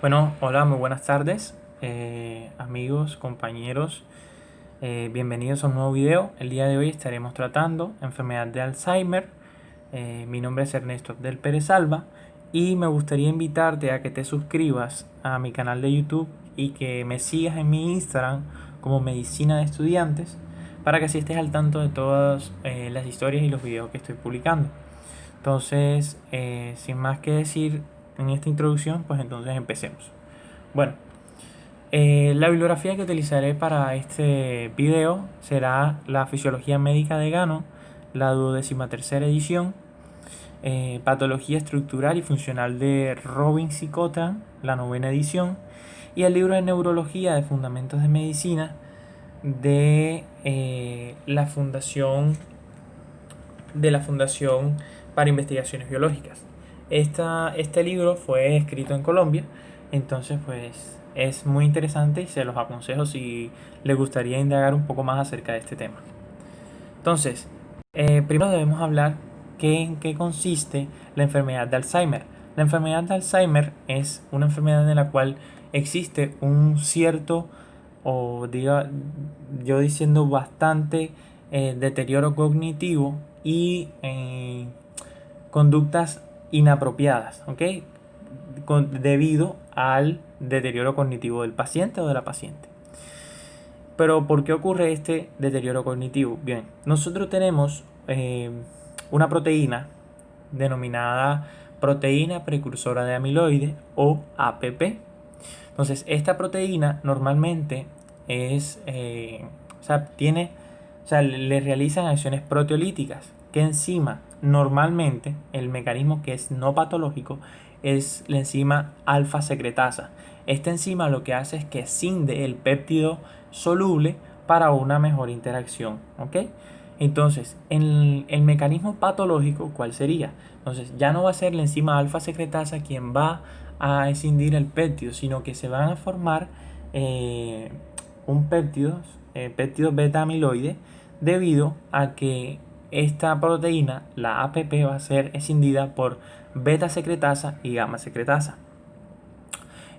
Bueno, hola, muy buenas tardes, amigos, compañeros. Bienvenidos a un nuevo video. El día de hoy estaremos tratando enfermedad de Alzheimer. Mi nombre es Ernesto del Pérez Alba y me gustaría invitarte a que te suscribas a mi canal de YouTube y que me sigas en mi Instagram como Medicina de Estudiantes para que así estés al tanto de todas las historias y los videos que estoy publicando. Entonces, sin más que decir en esta introducción, pues entonces empecemos. Bueno, la bibliografía que utilizaré para este video será la Fisiología Médica de Gano, la 23ª edición, Patología Estructural y Funcional de Robin y Cotran, la 9ª edición, y el libro de Neurología de Fundamentos de Medicina de la Fundación para Investigaciones Biológicas. Este libro fue escrito en Colombia, entonces pues es muy interesante y se los aconsejo si les gustaría indagar un poco más acerca de este tema. Entonces, primero debemos hablar en qué consiste la enfermedad de Alzheimer. La enfermedad de Alzheimer es una enfermedad en la cual existe un cierto, o diga yo diciendo bastante, deterioro cognitivo y conductas inapropiadas, ¿ok? Debido al deterioro cognitivo del paciente o de la paciente. Pero ¿por qué ocurre este deterioro cognitivo? Bien, nosotros tenemos una proteína denominada proteína precursora de amiloide o APP. Entonces, esta proteína normalmente es, le realizan acciones proteolíticas. ¿Qué enzima? Normalmente, el mecanismo que es no patológico es la enzima alfa secretasa. Esta enzima lo que hace es que escinde el péptido soluble para una mejor interacción, ¿ok? Entonces, en el mecanismo patológico, ¿cuál sería? Entonces, ya no va a ser la enzima alfa secretasa quien va a escindir el péptido, sino que se van a formar un péptido beta amiloide, debido a que esta proteína, la APP, va a ser escindida por beta secretasa y gamma secretasa.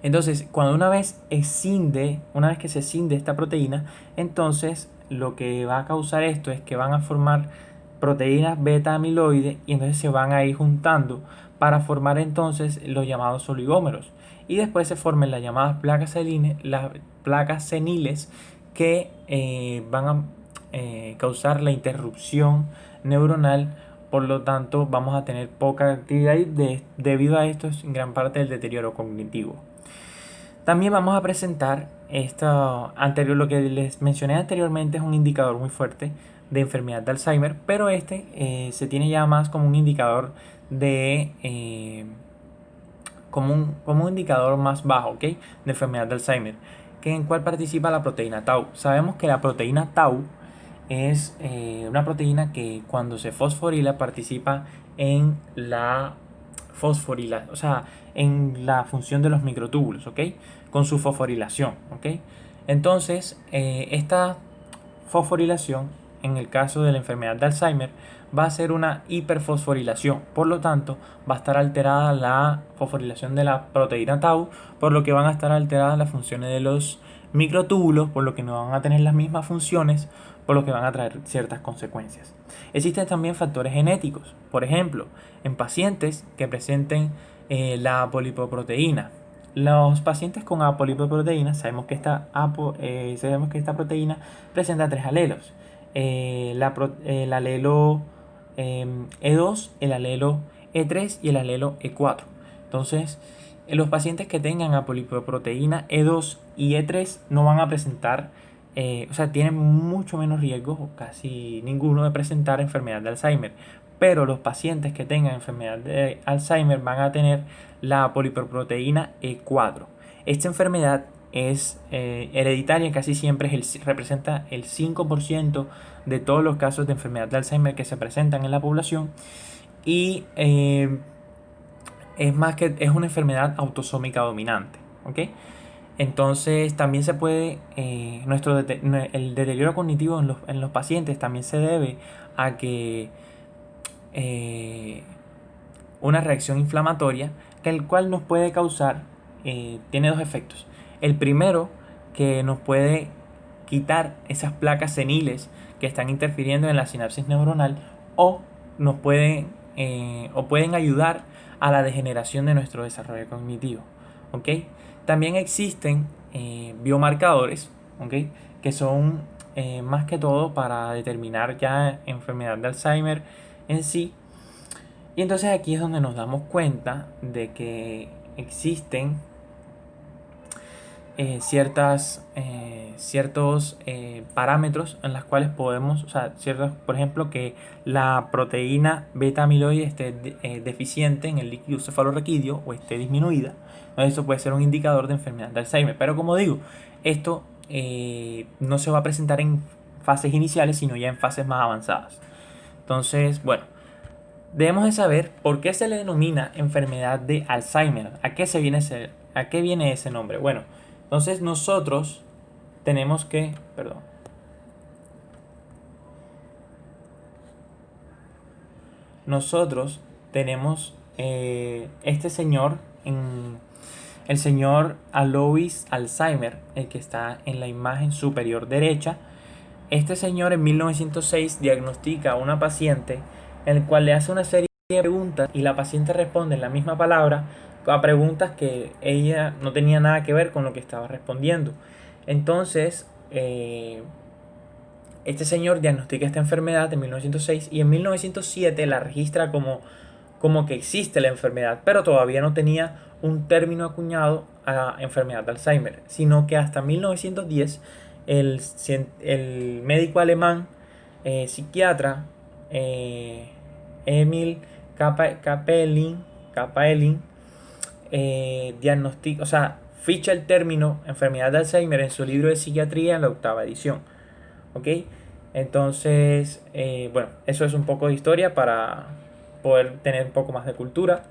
Entonces, una vez que se escinde esta proteína, entonces lo que va a causar esto es que van a formar proteínas beta amiloide y entonces se van a ir juntando para formar entonces los llamados oligómeros. Y después se forman las llamadas placas seniles que van a causar la interrupción neuronal. Por lo tanto, vamos a tener poca actividad y debido a esto es en gran parte el deterioro cognitivo. También vamos a presentar lo que les mencioné anteriormente es un indicador muy fuerte de enfermedad de Alzheimer, pero se tiene ya más como un indicador como un indicador más bajo, ¿ok? De enfermedad de Alzheimer, que en cual participa la proteína tau. Sabemos que la proteína tau es una proteína que cuando se fosforila participa en la o sea, en la función de los microtúbulos, ¿ok? Con su fosforilación, ¿ok? Entonces, esta fosforilación, en el caso de la enfermedad de Alzheimer, va a ser una hiperfosforilación. Por lo tanto, va a estar alterada la fosforilación de la proteína tau, por lo que van a estar alteradas las funciones de los microtúbulos, por lo que no van a tener las mismas funciones, por lo que van a traer ciertas consecuencias. Existen también factores genéticos, por ejemplo, en pacientes que presenten la apolipoproteína. Los pacientes con apolipoproteína, sabemos que esta proteína presenta tres alelos. El alelo E2, el alelo E3 y el alelo E4. Entonces, los pacientes que tengan apolipoproteína E2 y E3 no van a presentar, tienen mucho menos riesgo, o casi ninguno, de presentar enfermedad de Alzheimer. Pero los pacientes que tengan enfermedad de Alzheimer van a tener la poliproteína E4. Esta enfermedad es hereditaria, casi siempre representa el 5% de todos los casos de enfermedad de Alzheimer que se presentan en la población y es una enfermedad autosómica dominante, ¿ok? Entonces también se puede, el deterioro cognitivo en los pacientes también se debe a que una reacción inflamatoria, el cual nos puede causar tiene dos efectos. El primero, que nos puede quitar esas placas seniles que están interfiriendo en la sinapsis neuronal, o nos pueden o pueden ayudar a la degeneración de nuestro desarrollo cognitivo. ¿Ok? También existen biomarcadores, ¿ok? Que son más que todo para determinar ya enfermedad de Alzheimer en sí. Y entonces aquí es donde nos damos cuenta de que existen ciertos parámetros en los cuales podemos, o sea, ciertos, por ejemplo, que la proteína beta amiloide esté deficiente en el líquido cefalorraquídeo o esté disminuida. Entonces eso puede ser un indicador de enfermedad de Alzheimer. Pero como digo, esto no se va a presentar en fases iniciales, sino ya en fases más avanzadas. Entonces, bueno, debemos de saber por qué se le denomina enfermedad de Alzheimer. ¿A qué viene ese nombre? Bueno, entonces nosotros tenemos que, perdón, nosotros tenemos este señor, el señor Alois Alzheimer, el que está en la imagen superior derecha. Este señor en 1906 diagnostica a una paciente, en el cual le hace una serie de preguntas y la paciente responde en la misma palabra a preguntas que ella no tenía nada que ver con lo que estaba respondiendo. Entonces, este señor diagnostica esta enfermedad en 1906 y en 1907 la registra como que existe la enfermedad, pero todavía no tenía un término acuñado a enfermedad de Alzheimer, sino que hasta 1910 el médico alemán psiquiatra Emil Kapelin diagnostica, o sea, ficha el término enfermedad de Alzheimer en su libro de psiquiatría en la 8ª edición. ¿Ok? Entonces, bueno, eso es un poco de historia para poder tener un poco más de cultura.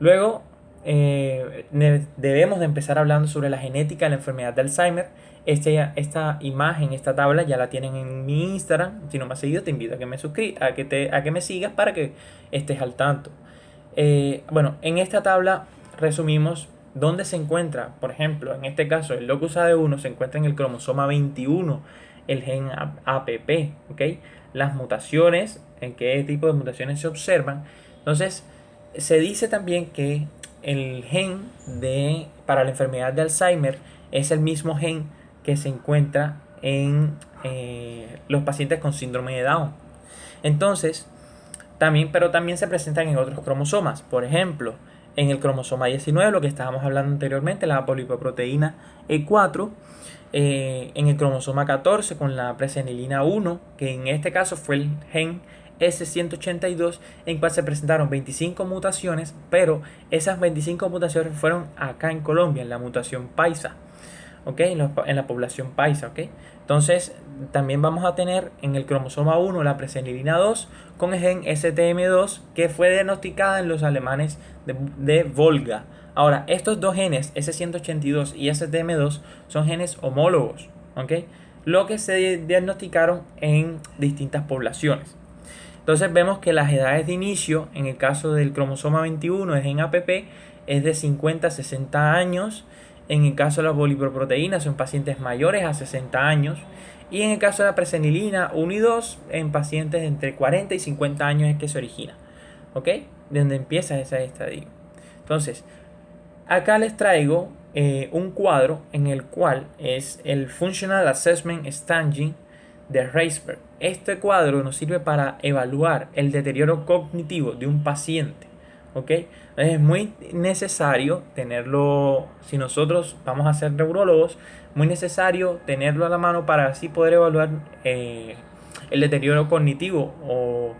Luego, debemos de empezar hablando sobre la genética de la enfermedad de Alzheimer. Esta imagen, esta tabla ya la tienen en mi Instagram. Si no me has seguido, te invito a que me suscribas, a que me sigas para que estés al tanto. Bueno, en esta tabla resumimos dónde se encuentra, por ejemplo, en este caso el locus AD1 se encuentra en el cromosoma 21, el gen APP, ¿ok? Las mutaciones, en qué tipo de mutaciones se observan. Entonces, se dice también que el gen para la enfermedad de Alzheimer es el mismo gen que se encuentra en los pacientes con síndrome de Down. Entonces, pero también se presentan en otros cromosomas. Por ejemplo, en el cromosoma 19, lo que estábamos hablando anteriormente, la polipoproteína E4. En el cromosoma 14 con la presenilina 1, que en este caso fue el gen S182, en cual se presentaron 25 mutaciones, pero esas 25 mutaciones fueron acá en Colombia, en la mutación paisa. ¿Ok? En la población paisa, ¿ok? Entonces, también vamos a tener en el cromosoma 1 la presenilina 2 con el gen STM2, que fue diagnosticada en los alemanes de Volga. Ahora, estos dos genes, S182 y STM2, son genes homólogos, ¿ok? Lo que se diagnosticaron en distintas poblaciones. Entonces vemos que las edades de inicio, en el caso del cromosoma 21, el gen APP, es de 50 a 60 años. En el caso de la poliproteína son pacientes mayores a 60 años. Y en el caso de la presenilina 1 y 2, en pacientes de entre 40 y 50 años es que se origina. ¿Ok? De donde empieza ese estadio. Entonces, acá les traigo un cuadro en el cual es el Functional Assessment Staging de Reisberg. Este cuadro nos sirve para evaluar el deterioro cognitivo de un paciente. ¿Ok? Es muy necesario tenerlo, si nosotros vamos a ser neurólogos, muy necesario tenerlo a la mano para así poder evaluar el deterioro cognitivo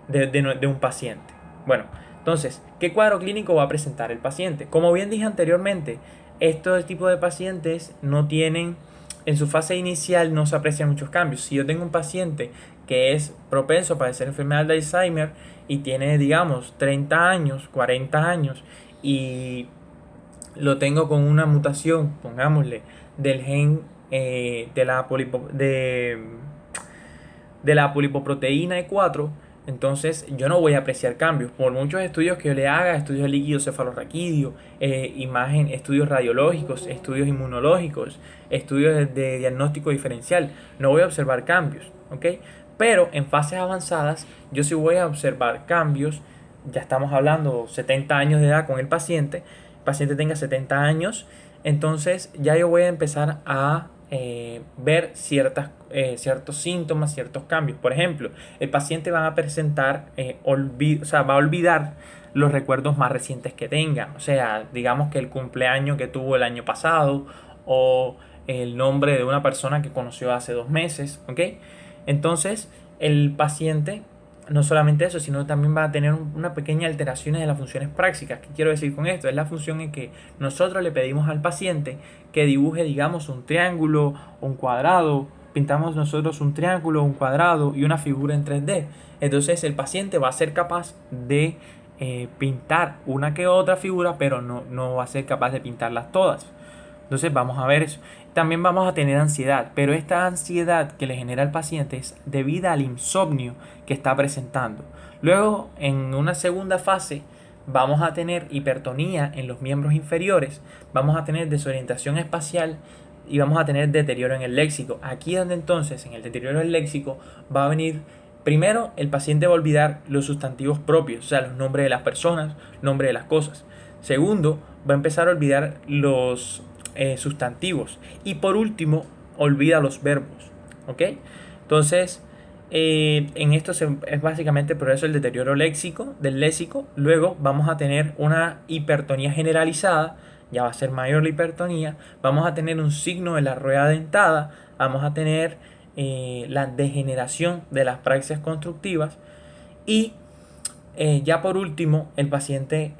de un paciente. Bueno, entonces, ¿qué cuadro clínico va a presentar el paciente? Como bien dije anteriormente, estos tipos de pacientes no tienen, en su fase inicial no se aprecian muchos cambios. Si yo tengo un paciente que es propenso a padecer enfermedad de Alzheimer y tiene, digamos, 30 años, 40 años, y lo tengo con una mutación, pongámosle, del gen de la polipoproteína E4, Entonces yo no voy a apreciar cambios. Por muchos estudios que yo le haga, estudios de líquido cefalorraquídeo, estudios radiológicos, estudios inmunológicos, estudios de diagnóstico diferencial, no voy a observar cambios, ¿ok? Pero en fases avanzadas yo sí voy a observar cambios. Ya estamos hablando 70 años de edad con el paciente tenga 70 años, entonces ya yo voy a empezar a ver ciertos síntomas, ciertos cambios. Por ejemplo, el paciente va a presentar, o sea, va a olvidar los recuerdos más recientes que tenga. O sea, digamos que el cumpleaños que tuvo el año pasado o el nombre de una persona que conoció hace 2 meses, ¿ok? Entonces, el paciente, no solamente eso, sino también va a tener una pequeña alteraciones de las funciones prácticas. ¿Qué quiero decir con esto? Es la función en que nosotros le pedimos al paciente que dibuje, digamos, un triángulo, un cuadrado. Pintamos nosotros un triángulo, un cuadrado y una figura en 3D. Entonces el paciente va a ser capaz de pintar una que otra figura, pero no va a ser capaz de pintarlas todas. Entonces vamos a ver eso. También vamos a tener ansiedad, pero esta ansiedad que le genera al paciente es debida al insomnio que está presentando. Luego, en una segunda fase, vamos a tener hipertonía en los miembros inferiores, vamos a tener desorientación espacial y vamos a tener deterioro en el léxico. Aquí es donde entonces, en el deterioro del léxico, va a venir, primero, el paciente va a olvidar los sustantivos propios, o sea, los nombres de las personas, nombres de las cosas. Segundo, va a empezar a olvidar los sustantivos. Y por último, olvida los verbos. ¿Ok? Entonces, en esto es básicamente por eso el deterioro del léxico. Luego vamos a tener una hipertonía generalizada. Ya va a ser mayor la hipertonía. Vamos a tener un signo de la rueda dentada. Vamos a tener la degeneración de las praxias constructivas. Y ya por último, el paciente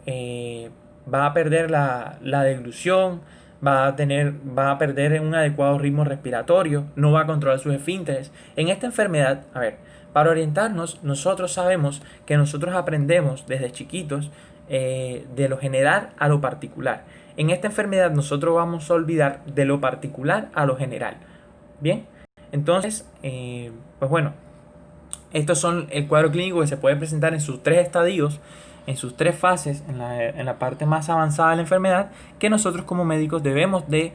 va a perder la deglución, va a perder un adecuado ritmo respiratorio, no va a controlar sus esfínteres. En esta enfermedad, a ver, para orientarnos, nosotros sabemos que nosotros aprendemos desde chiquitos de lo general a lo particular. En esta enfermedad nosotros vamos a olvidar de lo particular a lo general. Bien, entonces, pues bueno, estos son el cuadro clínico que se puede presentar en sus 3 estadios, en sus 3 fases, en la parte más avanzada de la enfermedad, que nosotros como médicos debemos de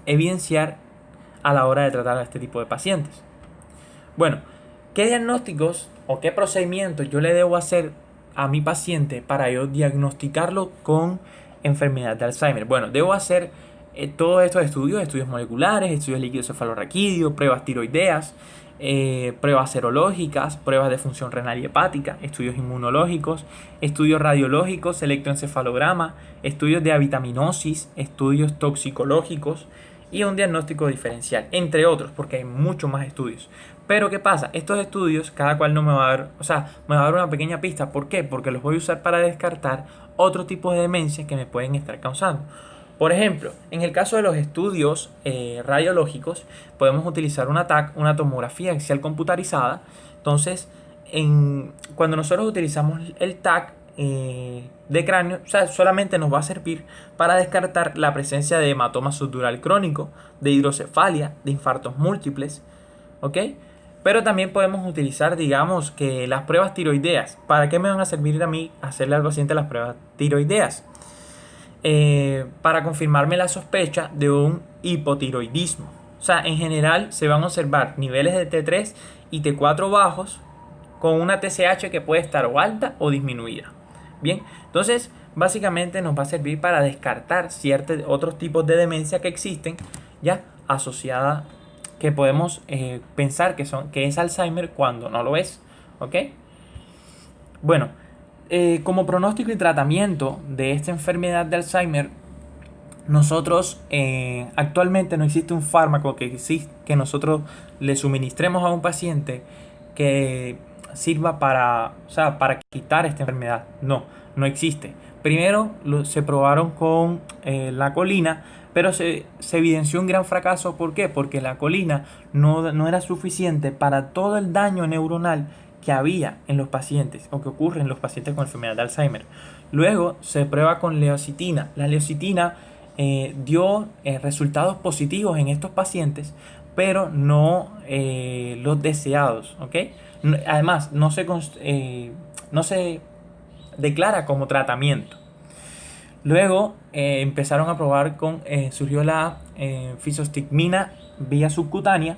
evidenciar a la hora de tratar a este tipo de pacientes. Bueno, ¿qué diagnósticos o qué procedimientos yo le debo hacer a mi paciente para yo diagnosticarlo con enfermedad de Alzheimer? Bueno, debo hacer todos estos estudios moleculares, estudios líquidos cefalorraquídeos, pruebas tiroideas, pruebas serológicas, pruebas de función renal y hepática, estudios inmunológicos, estudios radiológicos, electroencefalograma, estudios de avitaminosis, estudios toxicológicos y un diagnóstico diferencial, entre otros, porque hay muchos más estudios. Pero ¿qué pasa? Estos estudios, cada cual no me va a dar, o sea, me va a dar una pequeña pista. ¿Por qué? Porque los voy a usar para descartar otro tipo de demencias que me pueden estar causando. Por ejemplo, en el caso de los estudios radiológicos, podemos utilizar una TAC, una tomografía axial computarizada. Entonces, cuando nosotros utilizamos el TAC de cráneo, o sea, solamente nos va a servir para descartar la presencia de hematoma subdural crónico, de hidrocefalia, de infartos múltiples, ¿ok? Pero también podemos utilizar, digamos, que las pruebas tiroideas. ¿Para qué me van a servir a mí hacerle al paciente las pruebas tiroideas? Para confirmarme la sospecha de un hipotiroidismo. O sea, en general se van a observar niveles de T3 y T4 bajos con una TSH que puede estar o alta o disminuida. Bien, entonces básicamente nos va a servir para descartar ciertos otros tipos de demencia que existen ya asociada, que podemos pensar que es Alzheimer cuando no lo es. ¿Ok? Bueno, como pronóstico y tratamiento de esta enfermedad de Alzheimer, nosotros actualmente no existe un fármaco que nosotros le suministremos a un paciente que sirva o sea, para quitar esta enfermedad. No existe. Primero se probaron con la colina, pero se evidenció un gran fracaso. ¿Por qué? Porque la colina no era suficiente para todo el daño neuronal que había en los pacientes o que ocurre en los pacientes con enfermedad de Alzheimer. Luego se prueba con leocitina. La leocitina dio resultados positivos en estos pacientes, pero no los deseados, ¿ok? Además, no se declara como tratamiento. Luego empezaron a probar surgió la fisostigmina vía subcutánea,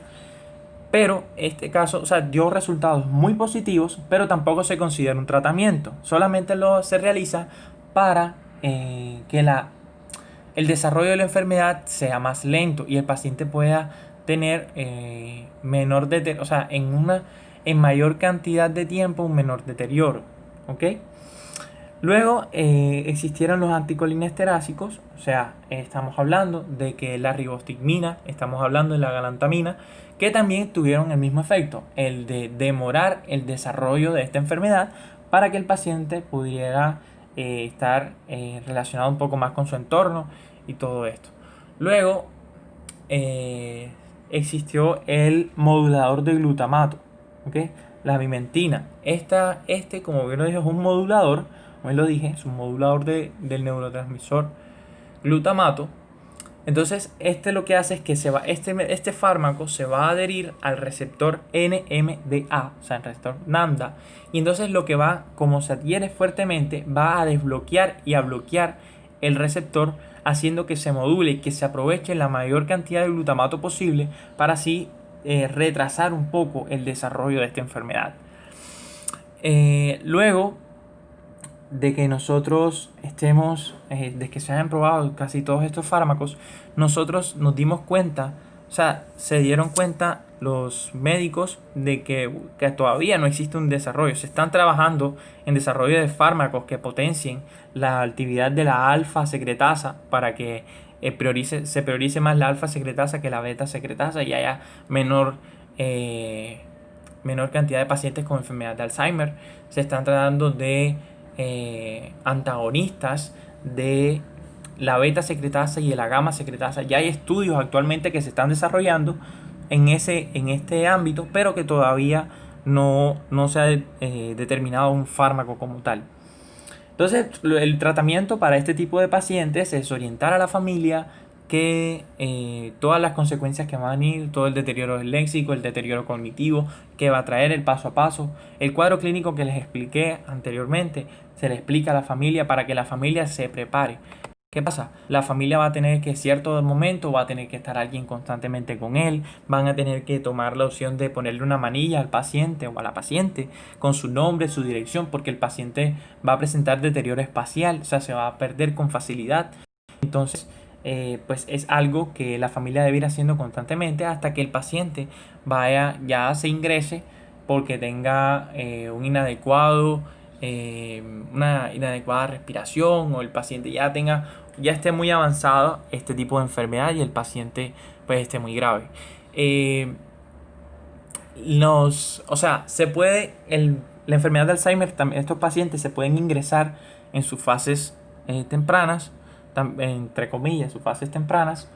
pero este caso, o sea, dio resultados muy positivos, pero tampoco se considera un tratamiento. Solamente se realiza para que el desarrollo de la enfermedad sea más lento y el paciente pueda tener o sea, en mayor cantidad de tiempo un menor deterioro. ¿Ok? Luego existieron los anticolinesterásicos, o sea, estamos hablando de que la ribostigmina, estamos hablando de la galantamina, que también tuvieron el mismo efecto, el de demorar el desarrollo de esta enfermedad para que el paciente pudiera estar relacionado un poco más con su entorno y todo esto. Luego existió el modulador de glutamato, ¿ok? La vimentina. Como bien lo dije, es un modulador, como lo dije, es un modulador del neurotransmisor glutamato. Entonces, lo que hace es que este fármaco se va a adherir al receptor NMDA, o sea, el receptor NAMDA, y entonces como se adhiere fuertemente, va a desbloquear y a bloquear el receptor, haciendo que se module y que se aproveche la mayor cantidad de glutamato posible para así retrasar un poco el desarrollo de esta enfermedad. Luego de que nosotros de que se hayan probado casi todos estos fármacos, nosotros nos dimos cuenta, o sea, se dieron cuenta los médicos de que todavía no existe un desarrollo. Se están trabajando en desarrollo de fármacos que potencien la actividad de la alfa secretasa para que se priorice más la alfa secretasa que la beta secretasa y haya menor cantidad de pacientes con enfermedad de Alzheimer. Se están tratando de antagonistas de la beta secretasa y de la gamma secretasa. Ya hay estudios actualmente que se están desarrollando en este ámbito, pero que todavía no se ha determinado un fármaco como tal. Entonces, el tratamiento para este tipo de pacientes es orientar a la familia que todas las consecuencias que van a ir, todo el deterioro léxico, el deterioro cognitivo que va a traer el paso a paso, el cuadro clínico que les expliqué anteriormente, se le explica a la familia para que la familia se prepare. ¿Qué pasa? La familia va a tener que, cierto momento, va a tener que estar alguien constantemente con él, van a tener que tomar la opción de ponerle una manilla al paciente o a la paciente con su nombre, su dirección, porque el paciente va a presentar deterioro espacial, o sea, se va a perder con facilidad. Entonces, pues es algo que la familia debe ir haciendo constantemente hasta que el paciente ya se ingrese porque tenga una inadecuada respiración, o el paciente ya esté muy avanzado este tipo de enfermedad y el paciente pues esté muy grave. O sea, la enfermedad de Alzheimer, estos pacientes se pueden ingresar en sus fases tempranas, entre comillas, sus fases tempranas,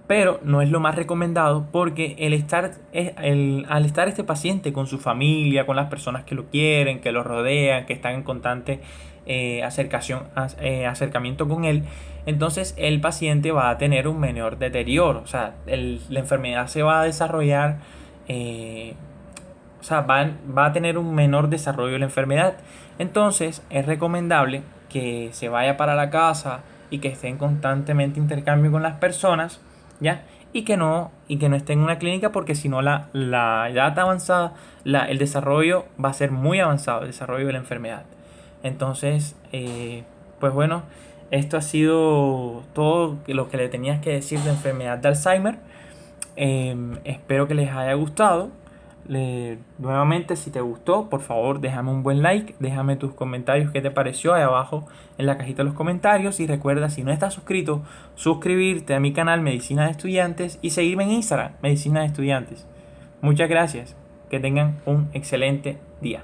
pero no es lo más recomendado porque al estar este paciente con su familia, con las personas que lo quieren, que lo rodean, que están en constante acercamiento con él, entonces el paciente va a tener un menor deterioro, o sea, la enfermedad se va a desarrollar, o sea, va a tener un menor desarrollo de la enfermedad. Entonces es recomendable que se vaya para la casa y que esté en constantemente intercambio con las personas, ¿ya? Y que no esté en una clínica, porque si no la edad avanzada, el desarrollo va a ser muy avanzado, el desarrollo de la enfermedad. Entonces, pues bueno, esto ha sido todo lo que le tenías que decir de enfermedad de Alzheimer. Espero que les haya gustado. Nuevamente, si te gustó, por favor déjame un buen like, déjame tus comentarios, qué te pareció ahí abajo en la cajita de los comentarios, y recuerda, si no estás suscrito, suscribirte a mi canal Medicina de Estudiantes y seguirme en Instagram, Medicina de Estudiantes. Muchas gracias, que tengan un excelente día.